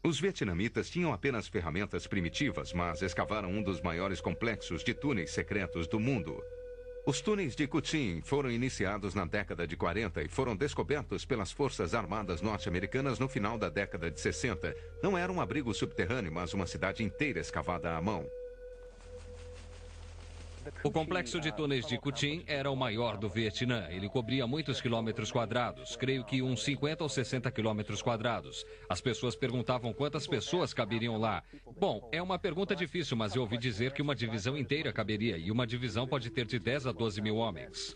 Os vietnamitas tinham apenas ferramentas primitivas, mas escavaram um dos maiores complexos de túneis secretos do mundo. Os túneis de Cu Tin foram iniciados na década de 40 e foram descobertos pelas Forças Armadas norte-americanas no final da década de 60. Não era um abrigo subterrâneo, mas uma cidade inteira escavada à mão. O complexo de túneis de Cu Tin era o maior do Vietnã. Ele cobria muitos quilômetros quadrados, creio que uns 50 ou 60 quilômetros quadrados. As pessoas perguntavam quantas pessoas caberiam lá. Bom, é uma pergunta difícil, mas eu ouvi dizer que uma divisão inteira caberia, e uma divisão pode ter de 10 a 12 mil homens.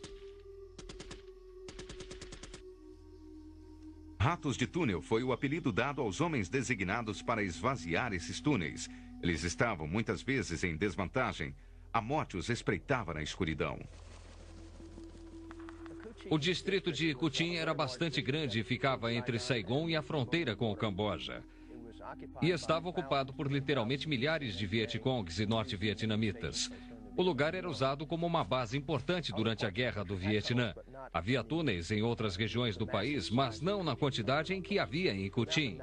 Ratos de túnel foi o apelido dado aos homens designados para esvaziar esses túneis. Eles estavam muitas vezes em desvantagem. A morte os espreitava na escuridão. O distrito de Cu Tin era bastante grande e ficava entre Saigon e a fronteira com o Camboja. E estava ocupado por literalmente milhares de Vietcongs e norte-vietnamitas. O lugar era usado como uma base importante durante a Guerra do Vietnã. Havia túneis em outras regiões do país, mas não na quantidade em que havia em Cu Tin.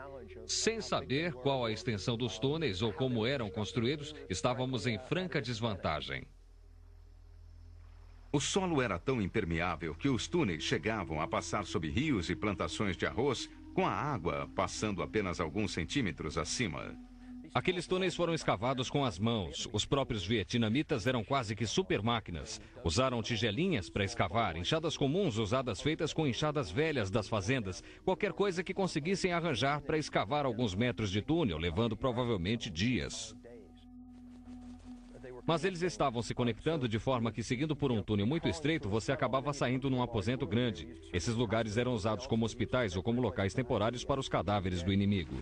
Sem saber qual a extensão dos túneis ou como eram construídos, estávamos em franca desvantagem. O solo era tão impermeável que os túneis chegavam a passar sob rios e plantações de arroz, com a água passando apenas alguns centímetros acima. Aqueles túneis foram escavados com as mãos. Os próprios vietnamitas eram quase que super máquinas. Usaram tigelinhas para escavar, enxadas comuns usadas feitas com enxadas velhas das fazendas, qualquer coisa que conseguissem arranjar para escavar alguns metros de túnel, levando provavelmente dias. Mas eles estavam se conectando de forma que, seguindo por um túnel muito estreito, você acabava saindo num aposento grande. Esses lugares eram usados como hospitais ou como locais temporários para os cadáveres do inimigo.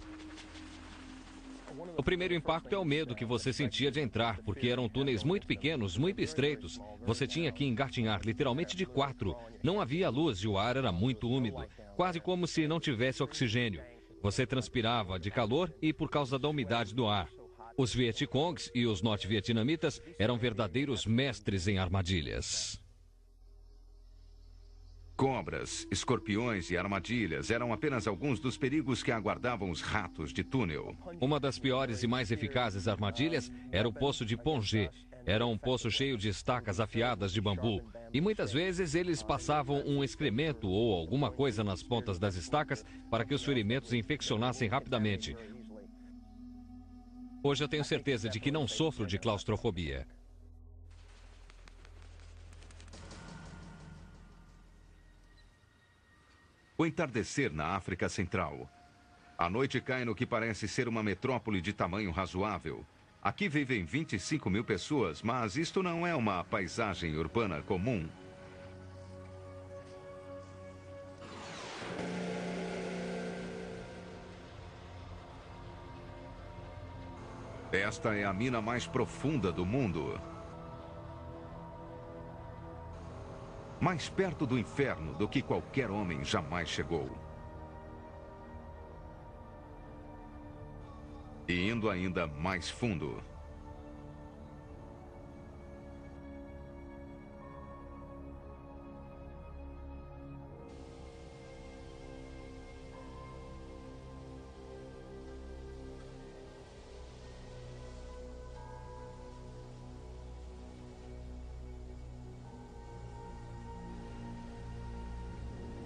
O primeiro impacto é o medo que você sentia de entrar, porque eram túneis muito pequenos, muito estreitos. Você tinha que engatinhar literalmente de 4. Não havia luz e o ar era muito úmido, quase como se não tivesse oxigênio. Você transpirava de calor e por causa da umidade do ar. Os Vietcongs e os norte-vietnamitas eram verdadeiros mestres em armadilhas. Cobras, escorpiões e armadilhas eram apenas alguns dos perigos que aguardavam os ratos de túnel. Uma das piores e mais eficazes armadilhas era o poço de Pongé. Era um poço cheio de estacas afiadas de bambu. E muitas vezes eles passavam um excremento ou alguma coisa nas pontas das estacas para que os ferimentos infeccionassem rapidamente. Hoje eu tenho certeza de que não sofro de claustrofobia. O entardecer na África Central. A noite cai no que parece ser uma metrópole de tamanho razoável. Aqui vivem 25 mil pessoas, mas isto não é uma paisagem urbana comum. Esta é a mina mais profunda do mundo. Mais perto do inferno do que qualquer homem jamais chegou. E indo ainda mais fundo.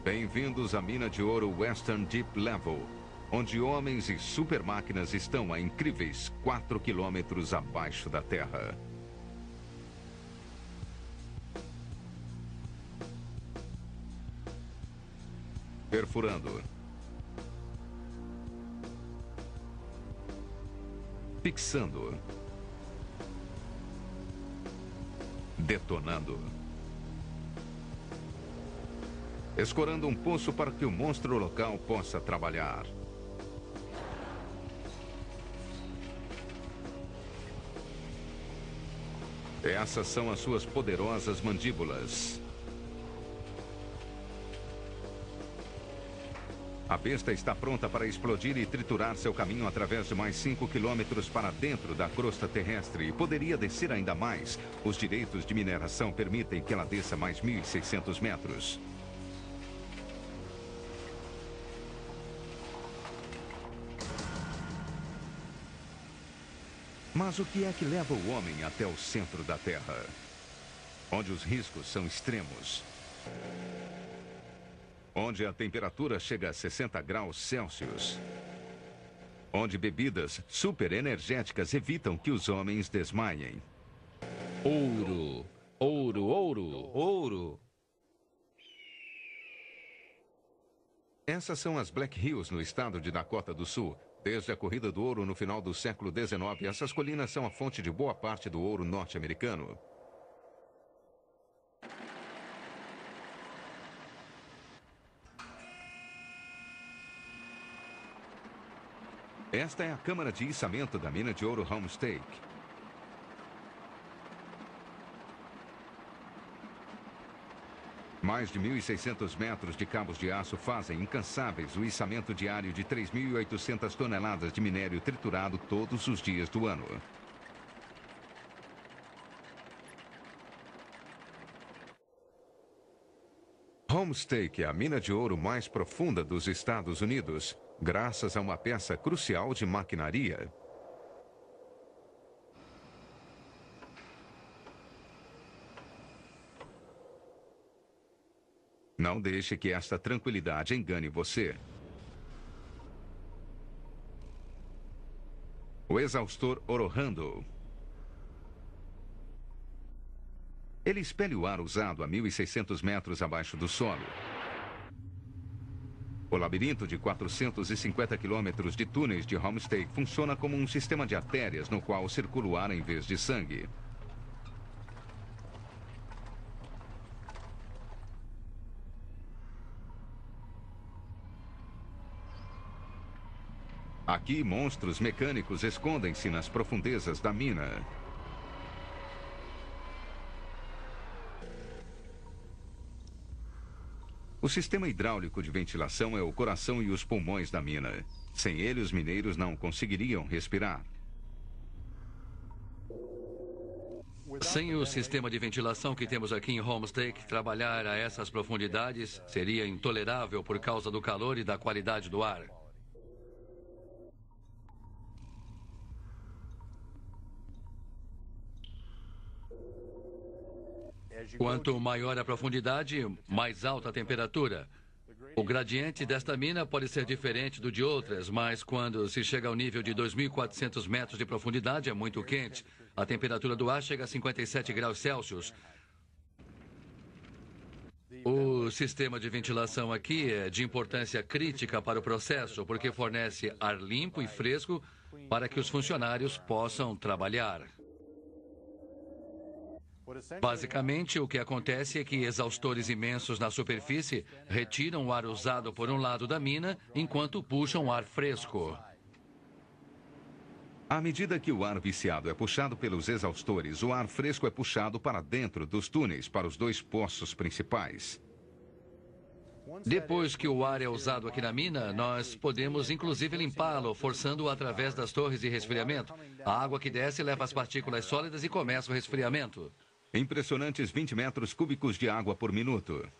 Bem-vindos à mina de ouro Western Deep Level, onde homens e supermáquinas estão a incríveis 4 quilômetros abaixo da terra. Perfurando. Fixando. Detonando. Escorando um poço para que o monstro local possa trabalhar. Essas são as suas poderosas mandíbulas. A besta está pronta para explodir e triturar seu caminho através de mais 5 quilômetros para dentro da crosta terrestre e poderia descer ainda mais. Os direitos de mineração permitem que ela desça mais 1.600 metros. Mas o que é que leva o homem até o centro da Terra? Onde os riscos são extremos. Onde a temperatura chega a 60 graus Celsius. Onde bebidas super energéticas evitam que os homens desmaiem. Ouro, ouro, ouro, ouro. Essas são as Black Hills no estado de Dakota do Sul. Desde a corrida do ouro no final do século XIX, essas colinas são a fonte de boa parte do ouro norte-americano. Esta é a câmara de içamento da mina de ouro Homestake. Mais de 1.600 metros de cabos de aço fazem incansáveis o içamento diário de 3.800 toneladas de minério triturado todos os dias do ano. Homestake é a mina de ouro mais profunda dos Estados Unidos, graças a uma peça crucial de maquinaria. Não deixe que esta tranquilidade engane você. O exaustor Orohando. Ele espelha o ar usado a 1.600 metros abaixo do solo. O labirinto de 450 quilômetros de túneis de Homestake funciona como um sistema de artérias no qual circula o ar em vez de sangue. Aqui, monstros mecânicos escondem-se nas profundezas da mina. O sistema hidráulico de ventilação é o coração e os pulmões da mina. Sem ele, os mineiros não conseguiriam respirar. Sem o sistema de ventilação que temos aqui em Homestake, trabalhar a essas profundidades seria intolerável por causa do calor e da qualidade do ar. Quanto maior a profundidade, mais alta a temperatura. O gradiente desta mina pode ser diferente do de outras, mas quando se chega ao nível de 2.400 metros de profundidade é muito quente. A temperatura do ar chega a 57 graus Celsius. O sistema de ventilação aqui é de importância crítica para o processo, porque fornece ar limpo e fresco para que os funcionários possam trabalhar. Basicamente, o que acontece é que exaustores imensos na superfície retiram o ar usado por um lado da mina, enquanto puxam ar fresco. À medida que o ar viciado é puxado pelos exaustores, o ar fresco é puxado para dentro dos túneis, para os dois poços principais. Depois que o ar é usado aqui na mina, nós podemos inclusive limpá-lo, forçando-o através das torres de resfriamento. A água que desce leva as partículas sólidas e começa o resfriamento. Impressionantes 20 metros cúbicos de água por minuto.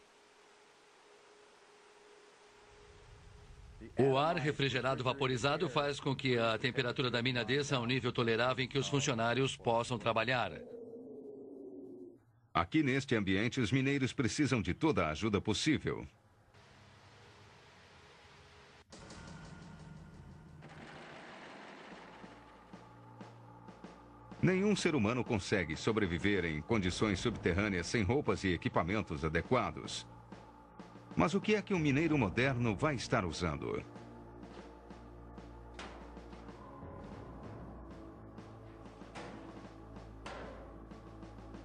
O ar refrigerado vaporizado faz com que a temperatura da mina desça a um nível tolerável em que os funcionários possam trabalhar. Aqui neste ambiente, os mineiros precisam de toda a ajuda possível. Nenhum ser humano consegue sobreviver em condições subterrâneas sem roupas e equipamentos adequados. Mas o que é que um mineiro moderno vai estar usando?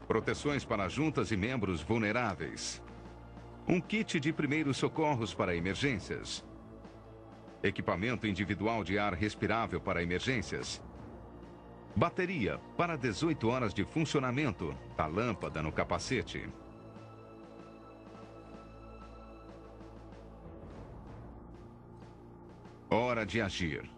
Proteções para juntas e membros vulneráveis. Um kit de primeiros socorros para emergências. Equipamento individual de ar respirável para emergências. Bateria para 18 horas de funcionamento da lâmpada no capacete. Hora de agir.